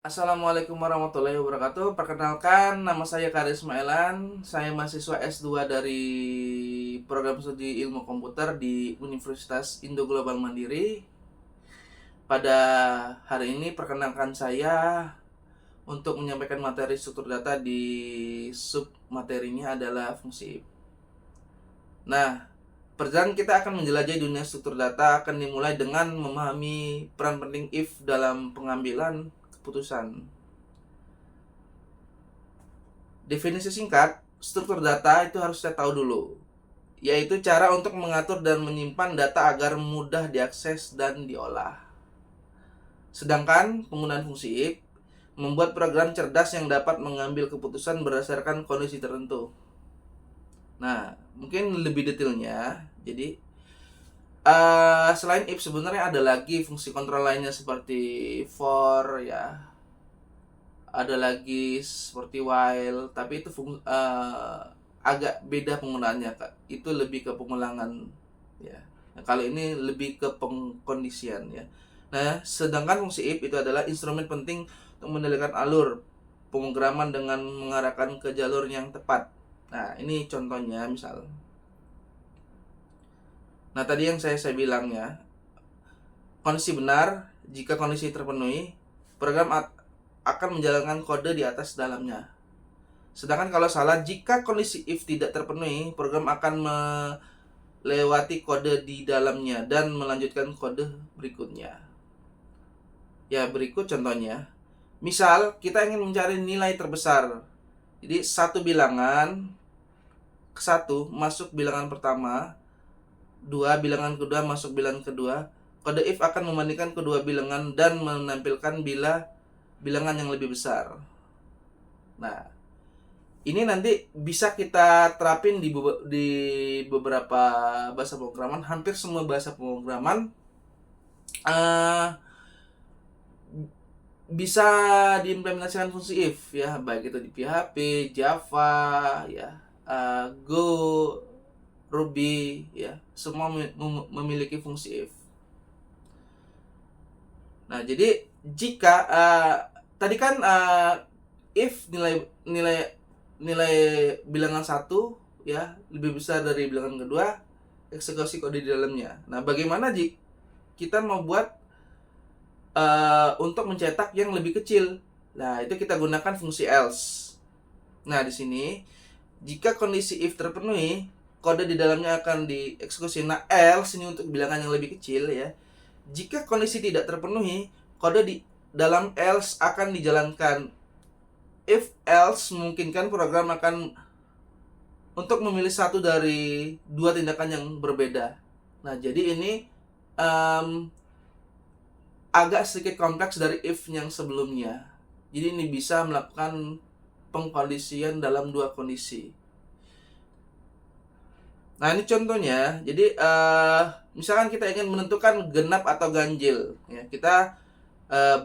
Assalamualaikum warahmatullahi wabarakatuh. Perkenalkan, nama saya Karis Maelan. Saya mahasiswa S2 dari program studi ilmu komputer di Universitas Indo Global Mandiri. Pada hari ini perkenalkan saya untuk menyampaikan materi struktur data di sub materinya adalah fungsi if. Nah, perjalanan kita akan menjelajahi dunia struktur data akan dimulai dengan memahami peran penting if dalam pengambilan keputusan. Definisi singkat, struktur data itu harus saya tahu dulu, yaitu cara untuk mengatur dan menyimpan data agar mudah diakses dan diolah. Sedangkan penggunaan fungsi if membuat program cerdas yang dapat mengambil keputusan berdasarkan kondisi tertentu. Nah, mungkin lebih detailnya, jadi selain if sebenarnya ada lagi fungsi kontrol lainnya seperti for ya, ada lagi seperti while, tapi itu agak beda penggunaannya, Kak. Itu lebih ke pengulangan ya. Nah, kalau ini lebih ke pengkondisian ya. Nah, sedangkan fungsi if itu adalah instrumen penting untuk mengendalikan alur pemrograman dengan mengarahkan ke jalur yang tepat. Nah, ini contohnya misal. Nah, tadi yang saya bilang ya, kondisi benar, jika kondisi terpenuhi, program akan menjalankan kode di atas dalamnya. Sedangkan kalau salah, jika kondisi if tidak terpenuhi, program akan melewati kode di dalamnya dan melanjutkan kode berikutnya. Ya, berikut contohnya. Misal, kita ingin mencari nilai terbesar. Jadi, satu bilangan ke satu masuk bilangan pertama, dua bilangan kedua masuk bilangan kedua. Kode if akan membandingkan kedua bilangan dan menampilkan bilangan yang lebih besar. Nah, ini nanti bisa kita terapin di beberapa bahasa pemrograman. Hampir semua bahasa pemrograman bisa diimplementasikan fungsi if ya, baik itu di PHP, Java, ya, Go, Ruby, ya, semua memiliki fungsi if. Nah, jadi jika tadi kan if nilai bilangan satu ya lebih besar dari bilangan kedua, eksekusi kode di dalamnya. Nah, bagaimana jika kita mau buat untuk mencetak yang lebih kecil? Nah, itu kita gunakan fungsi else. Nah, di sini jika kondisi if terpenuhi, kode di dalamnya akan dieksekusi. Nah, else ini untuk bilangan yang lebih kecil ya. Jika kondisi tidak terpenuhi, kode di dalam else akan dijalankan. If else memungkinkan program akan untuk memilih satu dari dua tindakan yang berbeda. Nah, jadi ini agak sedikit kompleks dari if yang sebelumnya. Jadi ini bisa melakukan pengkondisian dalam dua kondisi. Nah, ini contohnya. Jadi misalkan kita ingin menentukan genap atau ganjil ya, kita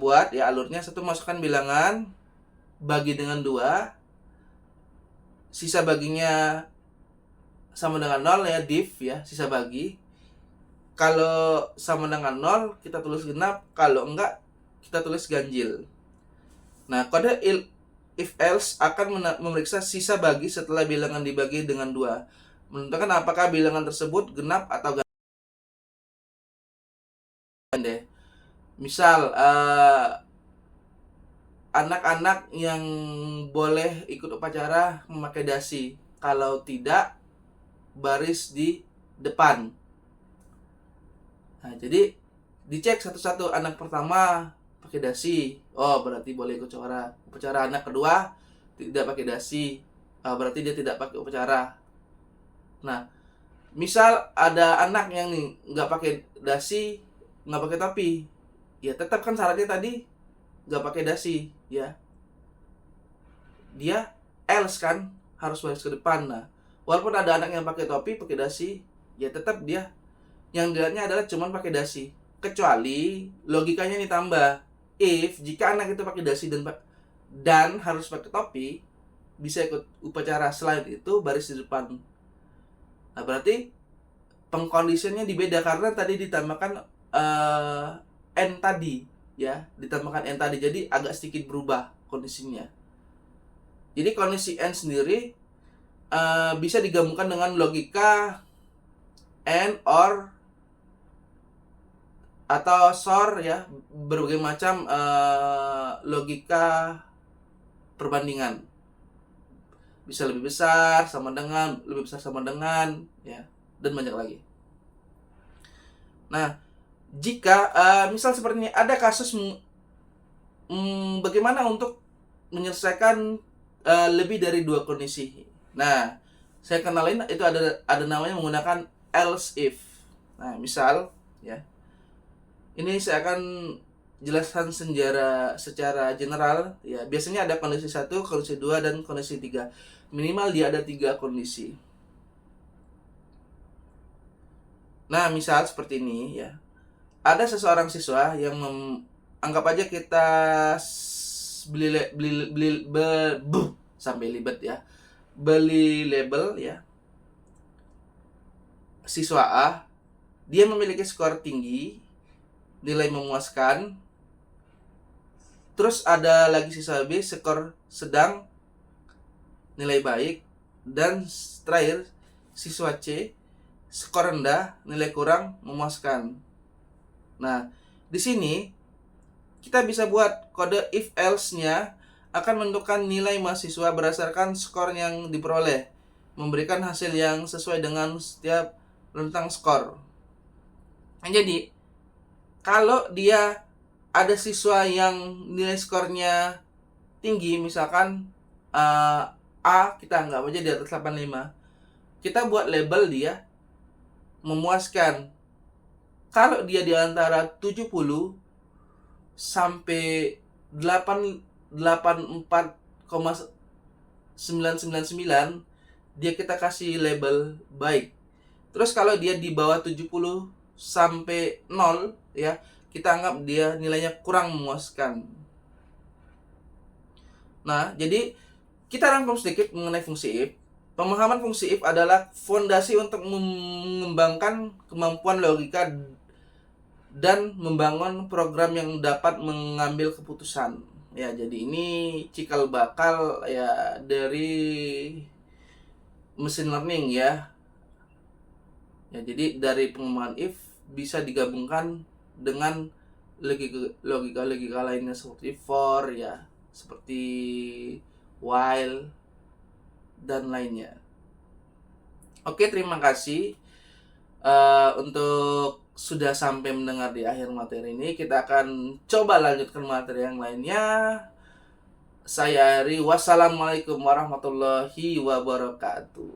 buat ya alurnya. Satu, masukkan bilangan, bagi dengan 2, sisa baginya sama dengan 0 ya, div ya, sisa bagi. Kalau sama dengan 0 kita tulis genap, kalau enggak kita tulis ganjil. Nah, kode if else akan memeriksa sisa bagi setelah bilangan dibagi dengan 2, menentukan apakah bilangan tersebut genap atau ganjil. Misal anak-anak yang boleh ikut upacara memakai dasi, kalau tidak baris di depan. Nah, jadi dicek satu-satu. Anak pertama pakai dasi, oh berarti boleh ikut upacara. Anak kedua tidak pakai dasi, berarti dia tidak pakai upacara. Nah, misal ada anak yang nih nggak pakai dasi, nggak pakai topi, ya tetap kan syaratnya tadi nggak pakai dasi ya, dia else kan, harus baris ke depan. Nah, walaupun ada anak yang pakai topi, pakai dasi, ya tetap dia yang dilihatnya adalah cuman pakai dasi. Kecuali logikanya ditambah, if jika anak itu pakai dasi dan harus pakai topi, bisa ikut upacara, selain itu baris di depan. Nah, berarti pengkondisinya dibeda karena tadi ditambahkan n tadi ya ditambahkan n tadi, jadi agak sedikit berubah kondisinya. Jadi kondisi n sendiri bisa digabungkan dengan logika and, or, atau SOR ya, berbagai macam logika perbandingan. Bisa lebih besar sama dengan, lebih besar sama dengan, ya, dan banyak lagi. Nah, jika misal seperti ini, ada kasus bagaimana untuk menyelesaikan lebih dari dua kondisi. Nah, saya kenalin itu ada namanya menggunakan else if. Nah, misal ya, ini saya akan jelaskan secara general ya. Biasanya ada kondisi 1, kondisi 2, dan kondisi 3. Minimal dia ada 3 kondisi. Nah, misal seperti ini ya. Ada seseorang siswa yang anggap aja kita sampai libet ya. Beli label ya. Siswa A, dia memiliki skor tinggi, nilai memuaskan. Terus ada lagi siswa B, skor sedang, nilai baik. Dan terakhir siswa C, skor rendah, nilai kurang, memuaskan. Nah, di sini kita bisa buat kode if else-nya akan menentukan nilai mahasiswa berdasarkan skor yang diperoleh, memberikan hasil yang sesuai dengan setiap rentang skor. Nah, jadi kalau dia ada siswa yang nilai skornya tinggi, misalkan A, kita anggap aja di atas 85, kita buat label dia memuaskan. Kalau dia di antara 70 sampai 84,999, dia kita kasih label baik. Terus kalau dia di bawah 70 sampai 0 ya, kita anggap dia nilainya kurang memuaskan. Nah, jadi kita rangkum sedikit mengenai fungsi if. Pemahaman fungsi if adalah fondasi untuk mengembangkan kemampuan logika dan membangun program yang dapat mengambil keputusan. Ya, jadi ini cikal bakal ya dari machine learning ya. Ya, jadi dari pengembangan if bisa digabungkan dengan logika lainnya seperti for ya, seperti while dan lainnya. Oke, terima kasih untuk sudah sampai mendengar di akhir materi ini. Kita akan coba lanjutkan materi yang lainnya. Saya Ari, wassalamualaikum warahmatullahi wabarakatuh.